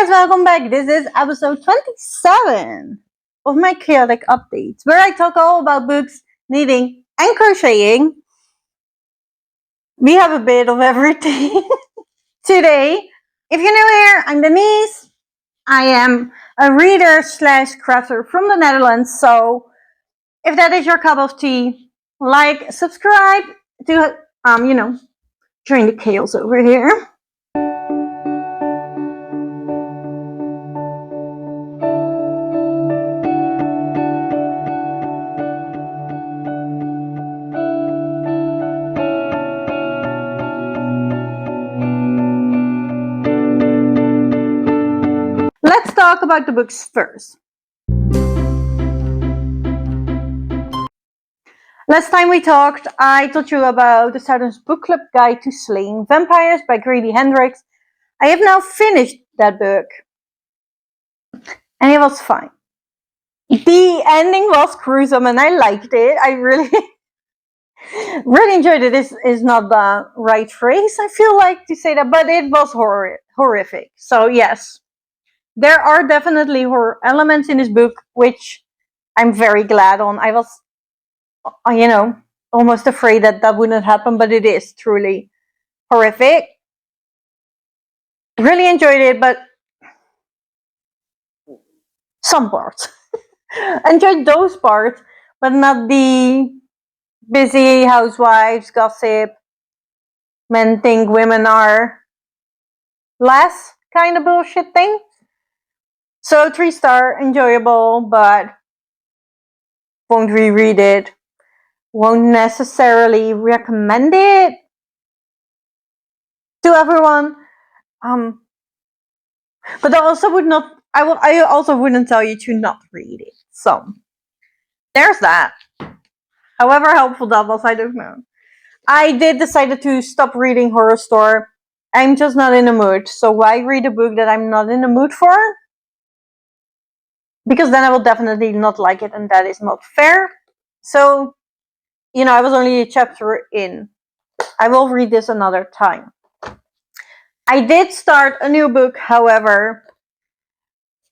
guys, welcome back. This is episode 27 of my chaotic updates, where I talk all about books, knitting, and crocheting. We have a bit of everything today. If you're new here, I'm Denise. I am a reader slash crafter from the Netherlands. So if that is your cup of tea, like, subscribe to, join the chaos over here. Let's talk about the books first. Last time we talked, I told you about the Southern's Book Club Guide to Slaying Vampires by Grady Hendrix. I have now finished that book, and it was fine. The ending was gruesome, and I liked it. I really, really enjoyed it. This is not the right phrase, I feel like, to say that, but it was horrific. So yes, there are definitely horror elements in this book, which I'm very glad on. I was, almost afraid that that wouldn't happen, but it is truly horrific. Really enjoyed it, but some parts. Enjoyed those parts, but not the busy housewives gossip, men think women are less kind of bullshit thing. So 3-star, enjoyable, but won't reread it. Won't necessarily recommend it to everyone. But I also would not. I also wouldn't tell you to not read it. So there's that. However helpful that was, I don't know. I did decide to stop reading horror store. I'm just not in the mood. So why read a book that I'm not in the mood for? Because then I will definitely not like it, and that is not fair. So, I was only a chapter in. I will read this another time. I did start a new book, however.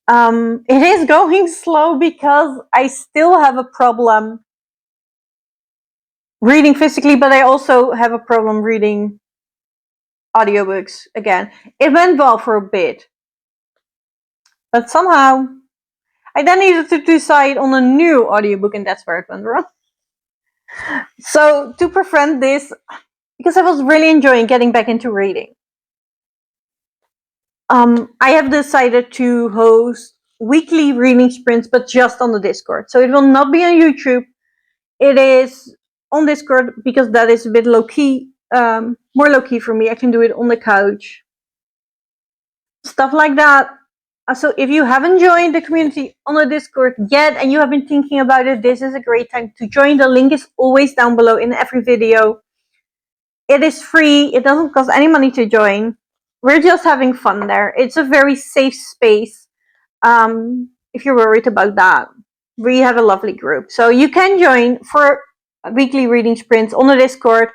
It is going slow because I still have a problem reading physically, but I also have a problem reading audiobooks again. It went well for a bit, but somehow I then needed to decide on a new audiobook, and that's where it went wrong. So to prevent this, because I was really enjoying getting back into reading, I have decided to host weekly reading sprints, but just on the Discord. So it will not be on YouTube. It is on Discord because that is a bit low-key, more low-key for me. I can do it on the couch. Stuff like that. So if you haven't joined the community on the Discord yet and you have been thinking about it, this is a great time to join. The link is always down below in every video. It is free. It doesn't cost any money to join. We're just having fun there. It's a very safe space. If you're worried about that, we have a lovely group. So you can join for weekly reading sprints on the Discord.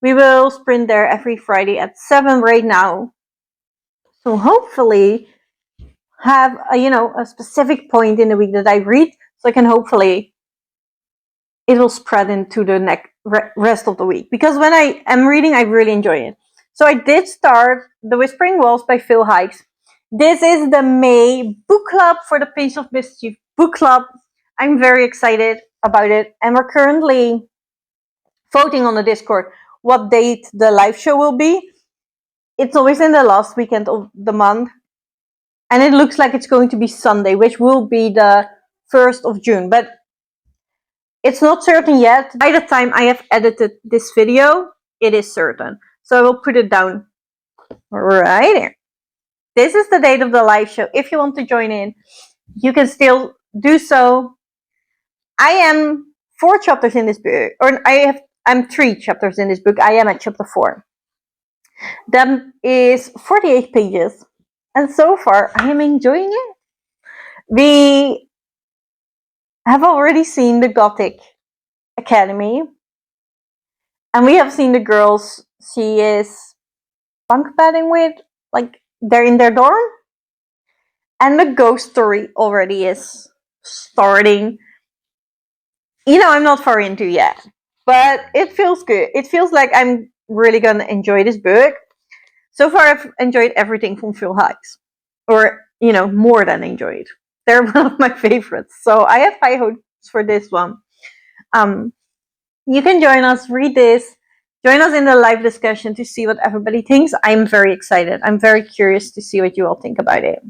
We will sprint there every Friday at 7 right now. So hopefully have a specific point in the week that I read, so I can hopefully it will spread into the rest of the week. Because when I am reading, I really enjoy it. So I did start The Whispering Walls by Phil Hikes. This is the May book club for the Pinch of Mischief book club. I'm very excited about it, and we're currently voting on the Discord what date the live show will be. It's always in the last weekend of the month, and it looks like it's going to be Sunday, which will be the 1st of June, but it's not certain yet. By the time I have edited this video, it is certain. So I will put it down right here. This is the date of the live show. If you want to join in, you can still do so. I am 4 chapters in this book, or I'm 3 chapters in this book. I am at chapter 4. That is 48 pages. And so far, I am enjoying it. We have already seen the Gothic Academy. And we have seen the girls she is bunk bedding with. Like, they're in their dorm. And the ghost story already is starting. I'm not far into yet, but it feels good. It feels like I'm really gonna enjoy this book. So far, I've enjoyed everything from Phil Hikes, or more than enjoyed. They're one of my favorites, so I have high hopes for this one. You can join us, read this, join us in the live discussion to see what everybody thinks. I'm very excited. I'm very curious to see what you all think about it.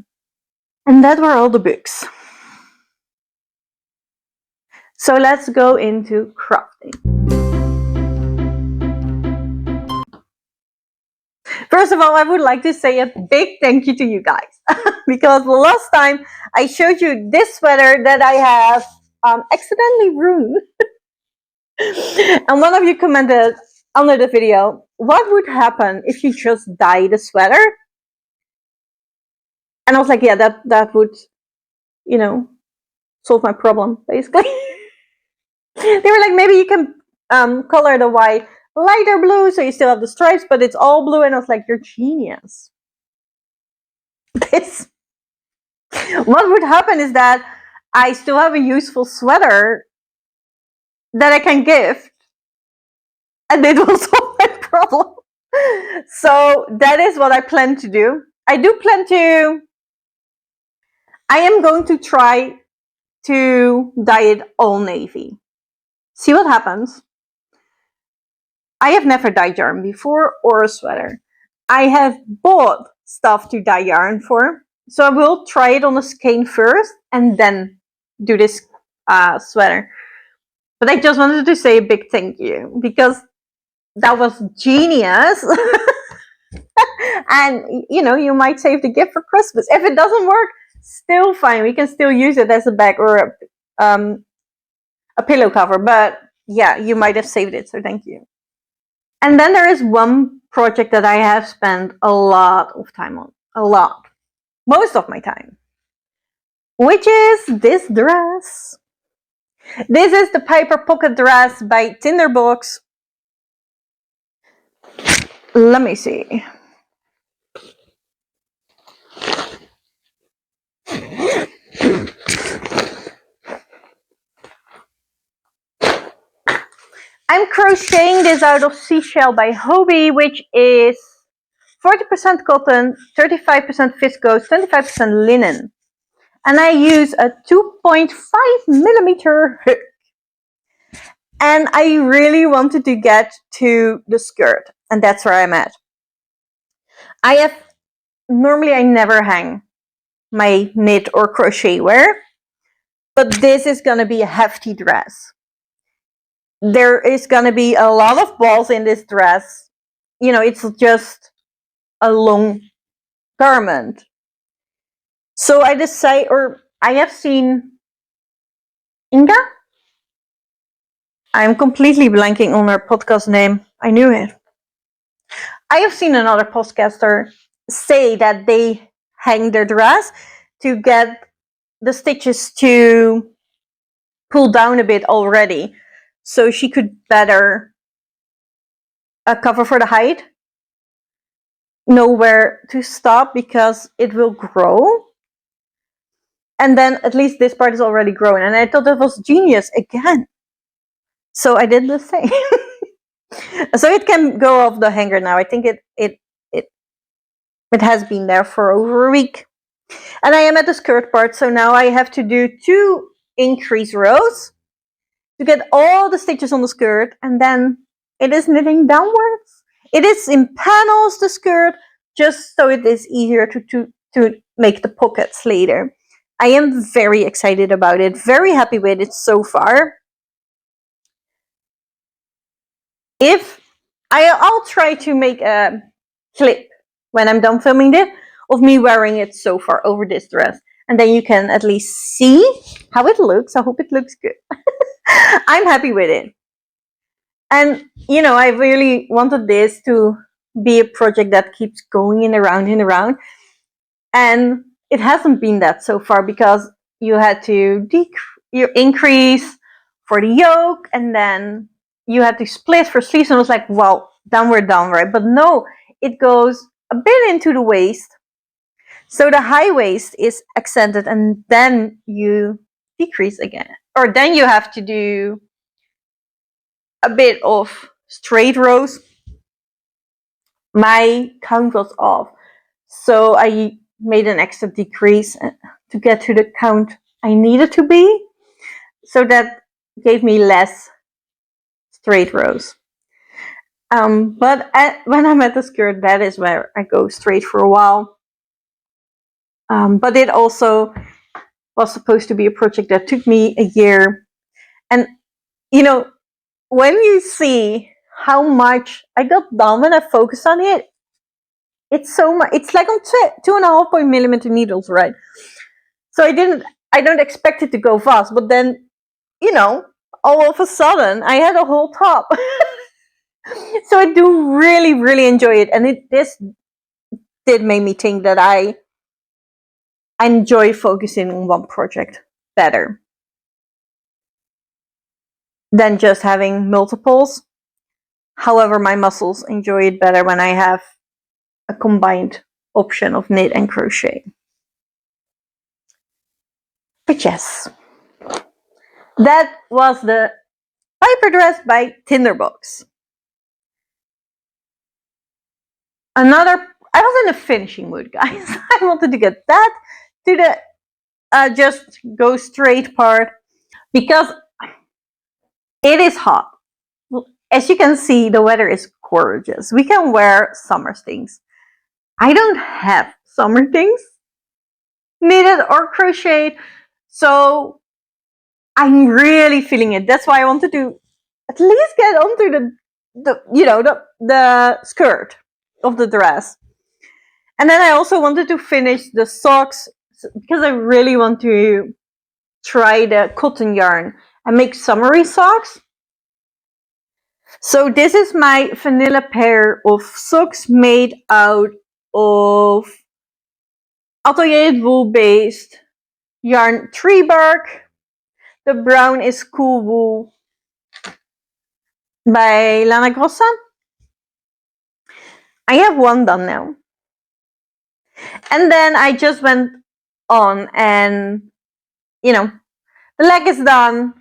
And that were all the books. So let's go into crafting. First of all, I would like to say a big thank you to you guys because the last time I showed you this sweater that I have accidentally ruined. And one of you commented under the video, what would happen if you just dye the sweater? And I was like, yeah, that would, solve my problem, basically. They were like, maybe you can color the white lighter blue so you still have the stripes, but it's all blue. And I was like, you're genius. What would happen is that I still have a useful sweater that I can gift, and it will solve my problem. So that is what I plan to do. I am going to try to dye it all navy. See what happens. I have never dyed yarn before or a sweater. I have bought stuff to dye yarn for, so I will try it on a skein first and then do this sweater. But I just wanted to say a big thank you because that was genius. And you might save the gift for Christmas. If it doesn't work, still fine. We can still use it as a bag or a pillow cover. But yeah, you might have saved it, so thank you. And then there is one project that I have spent a lot of time on. A lot. Most of my time. Which is this dress. This is the Piper Pocket Dress by Tinderbox. Let me see. I'm crocheting this out of Seashell by Hobbii, which is 40% cotton, 35% viscose, 25% linen. And I use a 2.5 millimeter hook. And I really wanted to get to the skirt, and that's where I'm at. Normally I never hang my knit or crochet wear, but this is gonna be a hefty dress. There is gonna be a lot of balls in this dress. It's just a long garment. So I have seen Inga. I'm completely blanking on her podcast name. I knew it. I have seen another podcaster say that they hang their dress to get the stitches to pull down a bit already, so she could better cover for the height, know where to stop because it will grow. And then at least this part is already grown. And I thought that was genius again. So I did the same. So it can go off the hanger now. I think it has been there for over a week. And I am at the skirt part, so now I have to do 2 increase rows to get all the stitches on the skirt, and then it is knitting downwards. It is in panels, the skirt, just so it is easier to make the pockets later. I am very excited about it, very happy with it so far. I'll try to make a clip when I'm done filming it of me wearing it so far over this dress, and then you can at least see how it looks. I hope it looks good. I'm happy with it. And I really wanted this to be a project that keeps going in around and around, and it hasn't been that so far because you had to increase for the yoke, and then you had to split for sleeves, and I was like, well, then we're done, right? But no, it goes a bit into the waist, So the high waist is accented and then you decrease again. Or then you have to do a bit of straight rows. My count was off. So I made an extra decrease to get to the count I needed to be. So that gave me less straight rows. But when I'm at the skirt, that is where I go straight for a while. But it also was supposed to be a project that took me a year. And, you know, when you see how much I got done when I focused on it, it's so much. It's like on 2.5 millimeter needles, right? So I don't expect it to go fast. But then, all of a sudden, I had a whole top. So I do really, really enjoy it. And this did make me think that I enjoy focusing on one project better than just having multiples. However, my muscles enjoy it better when I have a combined option of knit and crochet. But yes, that was the Piper dress by Tinderbox. I was in a finishing mood, guys. I wanted to get that to the just go straight part because it is hot. As you can see, the weather is gorgeous. We can wear summer things. I don't have summer things knitted or crocheted, so I'm really feeling it. That's why I wanted to at least get onto the skirt of the dress. And then I also wanted to finish the socks because I really want to try the cotton yarn and make summery socks. So this is my vanilla pair of socks made out of Atelier wolbeest yarn tree bark. The brown is cool wool by Lana Grossa. I have one done now. And then I just went on and, the leg is done.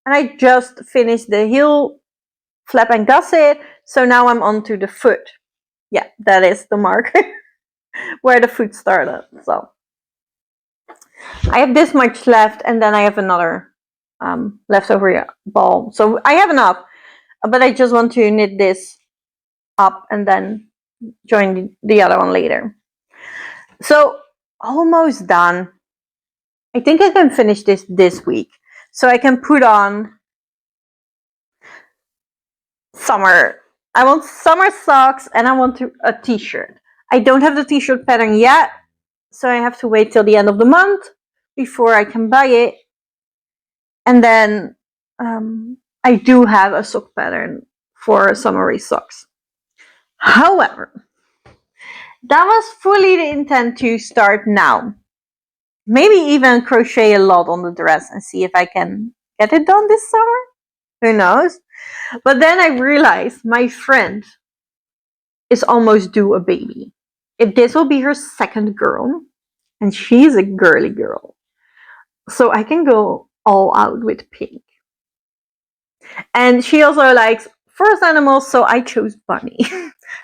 And I just finished the heel flap and gusset. So now I'm on to the foot. Yeah, that is the marker where the foot started. So I have this much left and then I have another leftover ball. So I have enough, but I just want to knit this up and then join the other one later. So almost done. I think I can finish this week. So I can put on summer. I want summer socks and I want a t-shirt. I don't have the t-shirt pattern yet, so I have to wait till the end of the month before I can buy it. And then I do have a sock pattern for summery socks. However, that was fully the intent to start now. Maybe even crochet a lot on the dress and see if I can get it done this summer. Who knows? But then I realized my friend is almost due a baby. If this will be her second girl, and she's a girly girl, so I can go all out with pink. And she also likes forest animals, so I chose bunny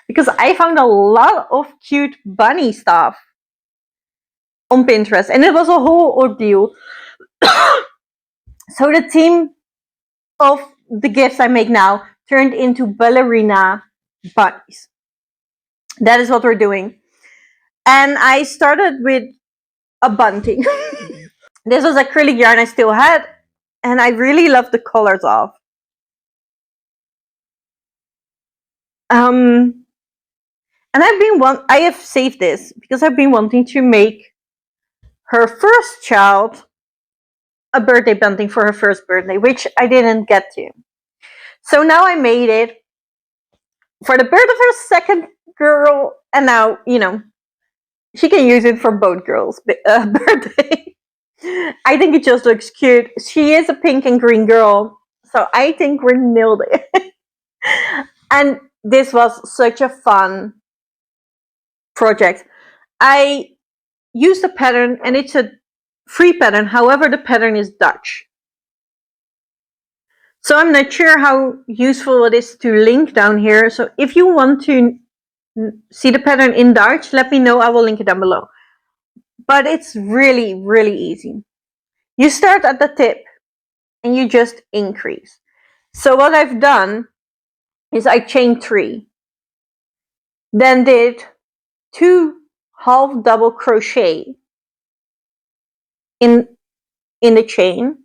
because I found a lot of cute bunny stuff on Pinterest, and it was a whole ordeal. So the theme of the gifts I make now turned into ballerina bunnies. That is what we're doing. And I started with a bunting. This was acrylic yarn I still had, and I really love the colors of. And I have saved this because I've been wanting to make her first child a birthday bunting for her first birthday, which I didn't get to. So now I made it for the birth of her second girl, and now, she can use it for both girls' birthday. I think it just looks cute. She is a pink and green girl, so I think we nailed it. And this was such a fun project. I use the pattern, and it's a free pattern. However, the pattern is Dutch. So I'm not sure how useful it is to link down here. So if you want to see the pattern in Dutch, let me know. I will link it down below. But it's really, really easy. You start at the tip and you just increase. So what I've done is I chained 3, then did 2 half double crochet in the chain.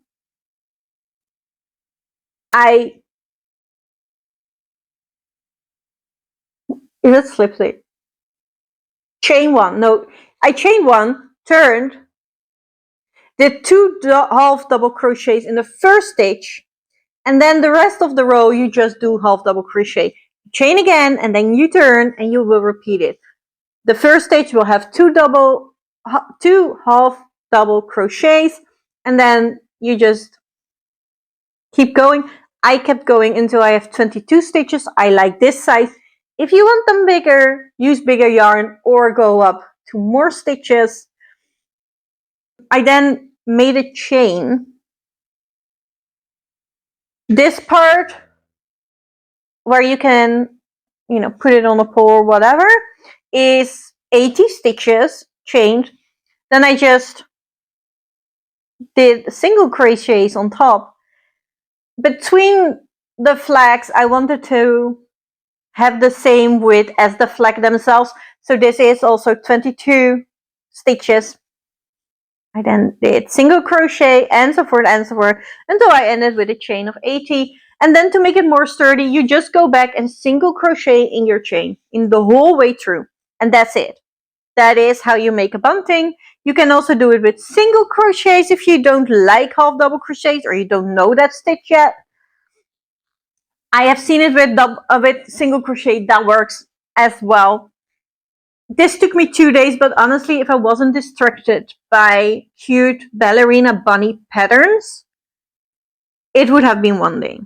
Is it slip stitch? Chain 1. No, I chained 1, turned, did 2 half double crochets in the first stitch, and then the rest of the row you just do half double crochet. Chain again, and then you turn, and you will repeat it. The first stitch will have 2 half double crochets, and then you just keep going. I kept going until I have 22 stitches. I like this size. If you want them bigger, use bigger yarn or go up to more stitches. I then made a chain. This part where you can, put it on a pole or whatever, is 80 stitches chained. Then I just did single crochets on top. Between the flags, I wanted to have the same width as the flag themselves. So this is also 22 stitches. I then did single crochet and so forth until I ended with a chain of 80. And then to make it more sturdy, you just go back and single crochet in your chain in the whole way through. And that's it. That is how you make a bunting. You can also do it with single crochets if you don't like half double crochets or you don't know that stitch yet. I have seen it with single crochet. That works as well. This took me 2 days, but honestly, if I wasn't distracted by cute ballerina bunny patterns, it would have been 1 day.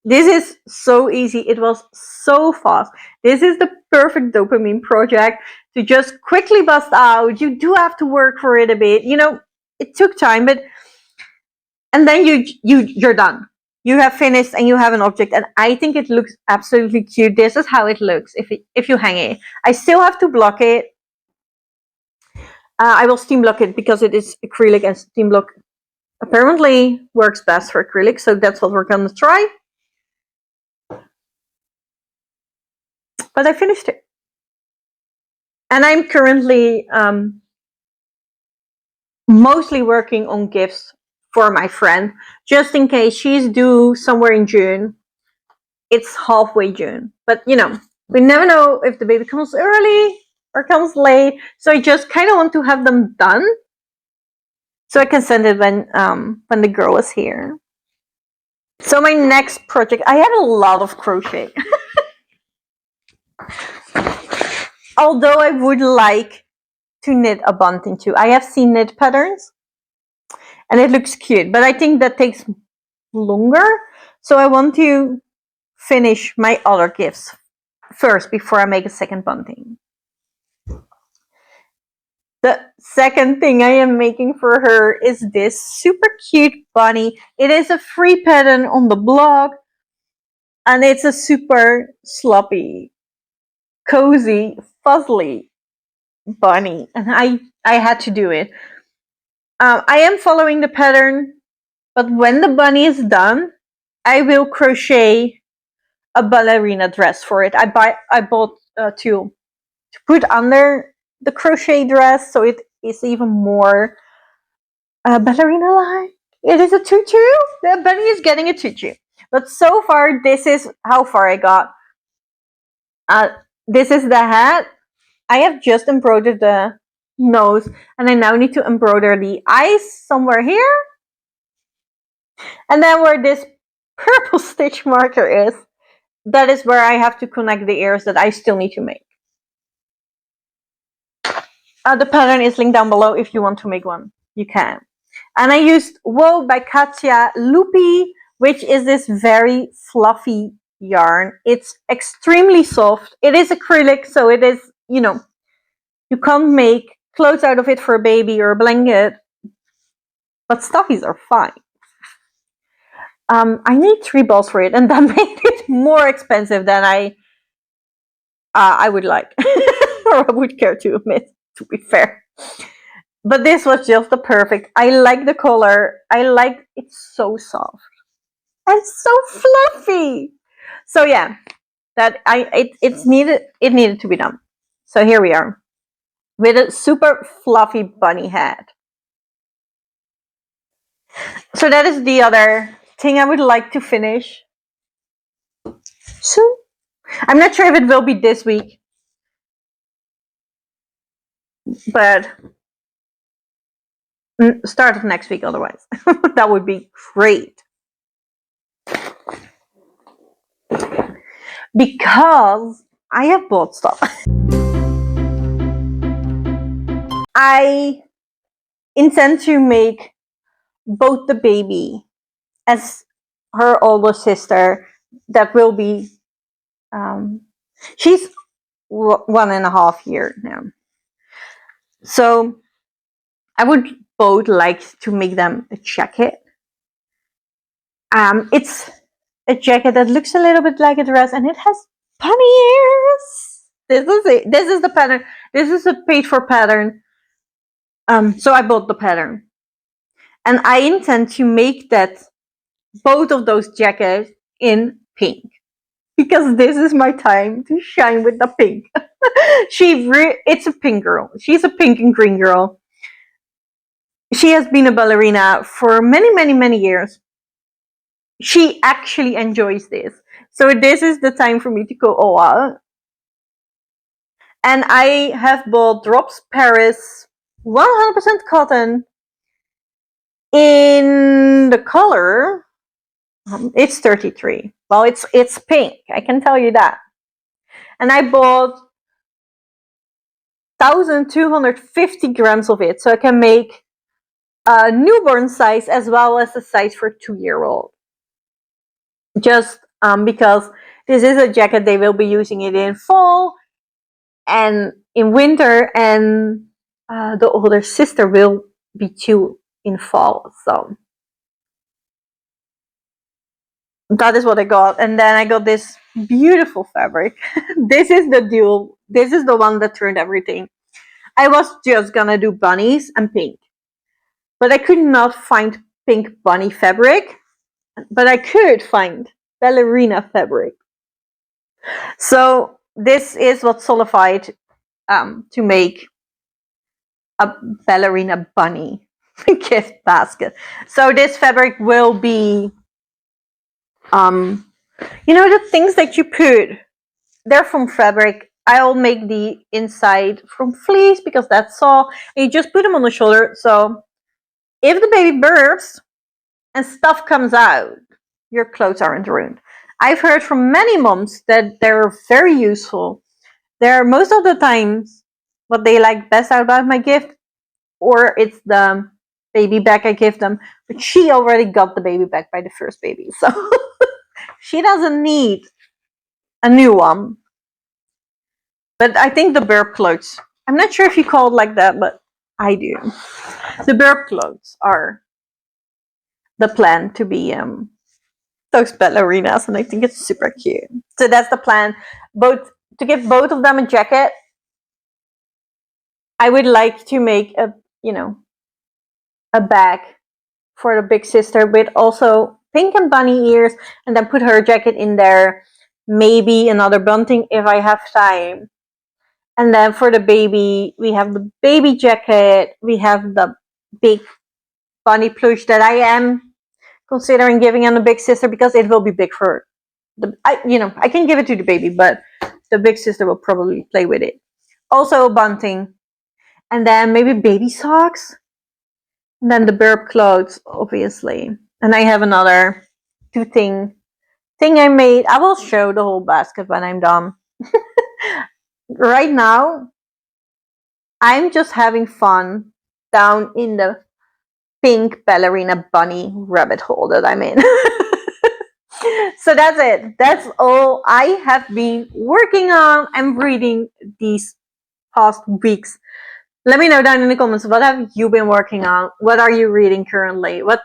This is so easy. It was so fast. This is the perfect dopamine project to just quickly bust out. You do have to work for it a bit. It took time, and then you're done. You have finished and you have an object, and I think it looks absolutely cute. This is how it looks if you hang it. I still have to block it. I will steam block it because it is acrylic, and steam block apparently works best for acrylic, so that's what we're gonna try. But I finished it. And I'm currently mostly working on gifts for my friend, just in case she's due somewhere in June. It's halfway June, but we never know if the baby comes early or comes late. So I just kind of want to have them done so I can send it when the girl is here. So my next project, I have a lot of crochet. Although I would like to knit a bunting too. I have seen knit patterns and it looks cute, but I think that takes longer. So I want to finish my other gifts first before I make a second bunting. The second thing I am making for her is this super cute bunny. It is a free pattern on the blog, and it's a super sloppy, cozy, fuzzly bunny, and I had to do it. I am following the pattern, but when the bunny is done, I will crochet a ballerina dress for it. I bought two to put under the crochet dress, so it is even more ballerina-like. It is a tutu. The bunny is getting a tutu. But so far, this is how far I got. This is the hat. I have just embroidered the nose, and I now need to embroider the eyes somewhere here. And then where this purple stitch marker is, that is where I have to connect the ears that I still need to make. The pattern is linked down below. If you want to make one, you can. And I used Wool by Katia Loopy, which is this very fluffy yarn. It's extremely soft. It is acrylic, so it is, you can't make clothes out of it for a baby or a blanket, but stuffies are fine. I need 3 balls for it, and that made it more expensive than I would like or I would care to admit, to be fair. But this was just the perfect. I like the color. It's so soft and so fluffy. So yeah, it needed to be done. So here we are with a super fluffy bunny head. So that is the other thing I would like to finish. So I'm not sure if it will be this week, but start of next week otherwise. That would be great. Because I have bought stuff. I intend to make both the baby as her older sister. That will be, she's 1.5 years now. So I would both like to make them a jacket. It's a jacket that looks a little bit like a dress, and it has bunny ears. This is it. This is the pattern. This is a paid for pattern. So I bought the pattern, and I intend to make both of those jackets in pink, because this is my time to shine with the pink. It's a pink girl. She's a pink and green girl. She has been a ballerina for many, many, many years. She actually enjoys this. So this is the time for me to go all out. And I have bought Drops Paris 100% cotton in the color. It's 33. Well, it's pink. I can tell you that. And I bought 1,250 grams of it, so I can make a newborn size as well as a size for 2-year-old. Just because this is a jacket they will be using it in fall and in winter, and the older sister will be 2 in fall. So that is what I got. And then I got this beautiful fabric. This is the one that turned everything. I was just gonna do bunnies and pink, but I could not find pink bunny fabric, but I could find ballerina fabric. So this is what solidified to make a ballerina bunny gift basket. So this fabric will be, the things that you put, they're from fabric. I'll make the inside from fleece because that's all. And you just put them on the shoulder. So if the baby burps and stuff comes out, your clothes aren't ruined. I've heard from many moms that they're very useful. They're most of the times what they like best about my gift, or it's the baby bag I give them. But she already got the baby bag by the first baby, so she doesn't need a new one. But I think the burp clothes, I'm not sure if you call it like that, but I do. The burp clothes are the plan to be those ballerinas, and I think it's super cute. So that's the plan. To give both of them a jacket. I would like to make a bag for the big sister with also pink and bunny ears, and then put her jacket in there. Maybe another bunting if I have time. And then for the baby, we have the baby jacket. We have the big bunny plush that I am considering giving on the big sister, because it will be big for I can give it to the baby, but the big sister will probably play with it. Also bunting, and then maybe baby socks, and then the burp clothes, obviously. And I have another 2 thing I made. I will show the whole basket when I'm done. Right now, I'm just having fun down in the pink ballerina bunny rabbit hole that I'm in. So that's it. That's all I have been working on and reading these past weeks. Let me know down in the comments, what have you been working on? What are you reading currently? What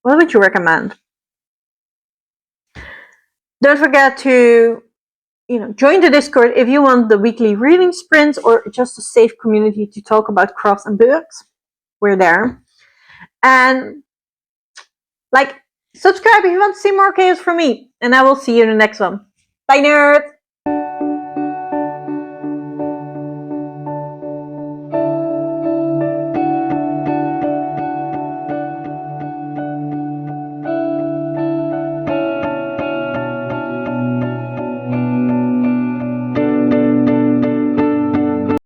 would you recommend? Don't forget to join the Discord if you want the weekly reading sprints or just a safe community to talk about crafts and books. We're there. And subscribe if you want to see more chaos from me. And I will see you in the next one. Bye, nerds!